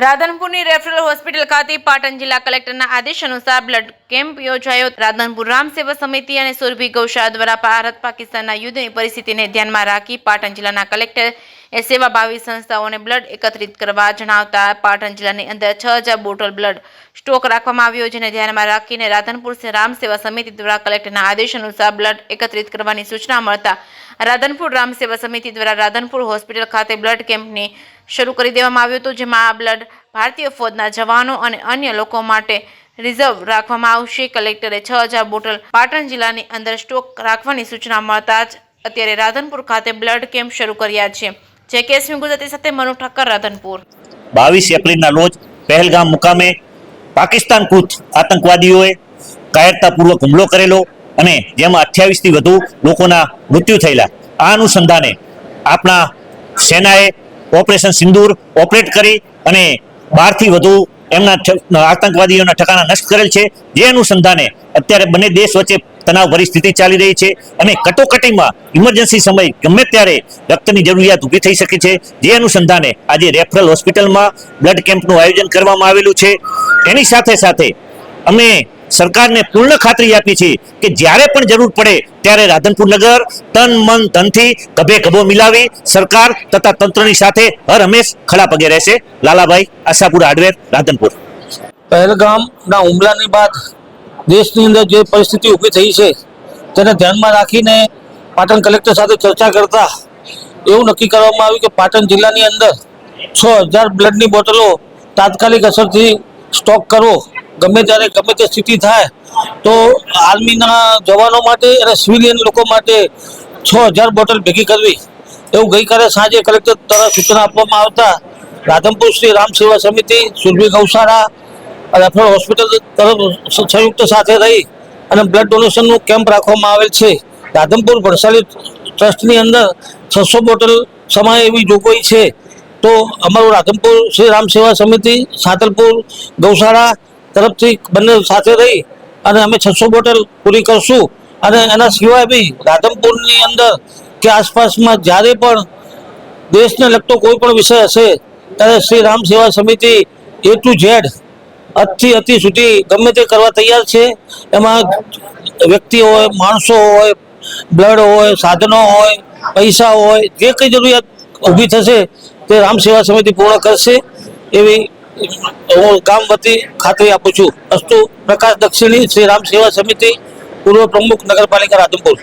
રાધનપુરની referral hospital ખાતે પાટણ જિલ્લા કલેક્ટરના આદેશ અનુસાર બ્લડ કેમ્પ યોજાયો। રાધનપુર રામ સેવા સમિતિ અને સુરભી ગૌશાળા દ્વારા ભારત પાકિસ્તાનના યુદ્ધની પરિસ્થિતિને ધ્યાનમાં રાખી પાટણ જિલ્લાના કલેક્ટર એ સેવાભાવી સંસ્થાઓને બ્લડ એકત્રિત કરવા જણાવતા પાટણ જિલ્લાની અંદર 6000 બોટલ બ્લડ સ્ટોક રાખવામાં આવ્યો, જેને ધ્યાનમાં રાખીને રાધનપુર રામ સેવા સમિતિ દ્વારા કલેક્ટરના આદેશ અનુસાર બ્લડ એકત્રિત કરવાની સૂચના મળતા રાધનપુર રામ સેવા સમિતિ દ્વારા રાધનપુર હોસ્પિટલ ખાતે બ્લડ કેમ્પની શરૂ કરી દેવામાં આવ્યું હતું, જેમાં આ બ્લડ ભારતીય ફૌજના જવાનો અને અન્ય લોકો માટે રિઝર્વ રાખવામાં આવશે। કલેક્ટરે 6000 બોટલ પાટણ જિલ્લાની અંદર સ્ટોક રાખવાની સૂચના મળતા જ અત્યારે રાધનપુર ખાતે બ્લડ કેમ્પ શરૂ કર્યા છે। જે કેસમી ગુજરાતી સાથે મનુ ઠક્કર, રાધનપુર। 22 એપ્રિલના રોજ પહેલગામ મુકામે પાકિસ્તાન કૃત આતંકવાદીઓએ કાયરતાપૂર્વક હુમલો કરેલો અને જેમાં 28 થી વધુ લોકોના મૃત્યુ થયેલા। આ અનુસંધાને આપણા સેનાએ ઓપરેશન સિંદૂર ઓપરેટ કરી અને 12 થી વધુ એમના આતંકવાદીઓના ઠકાણા નષ્ટ કરેલ છે। જે અનુસંધાને અત્યારે બંને દેશ વચ્ચે તણાવ પરિસ્થિતિ ચાલી રહી છે અને કટોકટીમાં ઇમરજન્સી સમય ગમે ત્યારે રક્તની જરૂરિયાત ઊભી થઈ શકે છે। જે અનુસંધાને આજે રેફરલ હોસ્પિટલમાં બ્લડ કેમ્પનું આયોજન કરવામાં આવેલું છે। એની સાથે સાથે અમે સરકારને પૂર્ણ ખાતરી આપી છે કે જ્યારે પણ જરૂર પડે ત્યારે રાધનપુર નગર તન મન ધનથી ગભે ગભો મિલાવી સરકાર તથા તંત્રની સાથે હર હંમેશ ખડા પગે રહેશે। લાલાભાઈ, આશાપુર હાર્ડવેર, રાધનપુર। પહેલગામના હુમલાની બાદ દેશની અંદર જે પરિસ્થિતિ ઊભી થઈ છે તેને ધ્યાનમાં રાખીને પાટણ કલેક્ટર સાથે ચર્ચા કરતા એવું નક્કી કરવામાં આવ્યું કે પાટણ જિલ્લાની અંદર 6000 બ્લડની બોટલો તાત્કાલિક અસરથી સ્ટોક કરવો। ગમે ત્યારે ગમે તે સ્થિતિ થાય તો આર્મીના જવાનો માટે અને સિવિલિયન લોકો માટે 6000 બોટલ ભેગી કરવી એવું ગઈકાલે સાંજે કલેક્ટર દ્વારા સૂચના આપવામાં આવતા રાધનપુર શ્રી રામ સેવા સમિતિ, સુરભી ગૌશાળા, રેફરલ હોસ્પિટલ તરફ સંયુક્ત સાથે રહી અને બ્લડ ડોનેશનનું કેમ્પ રાખવામાં આવેલ છે। રાધનપુર ભણસાલી ટ્રસ્ટની અંદર 600 બોટલ સમાય એવી જોગવાઈ છે। તો અમારું રાધનપુર શ્રી રામ સેવા સમિતિ, સાતલપુર ગૌશાળા તરફથી બંને સાથે રહી અને અમે 600 બોટલ પૂરી કરશું। અને એના સિવાય બી રાધનપુરની અંદર કે આસપાસમાં જ્યારે પણ દેશને લગતો કોઈ પણ વિષય હશે ત્યારે શ્રી રામ સેવા સમિતિ A to Z અતિ અતિ સુધી ગમે તે કરવા તૈયાર છે। એમાં વ્યક્તિ હોય, માણસો હોય, બ્લડ હોય, સાધનો હોય, પૈસા હોય, જે કંઈ જરૂરિયાત ઊભી થશે તે રામ સેવા સમિતિ પૂર્ણ કરશે એવી હું ગામ વતી ખાતરી આપું છું। અસ્તુ પ્રકાશ દક્ષિણી, શ્રી રામ સેવા સમિતિ, પૂર્વ પ્રમુખ, નગરપાલિકા રાધનપુર।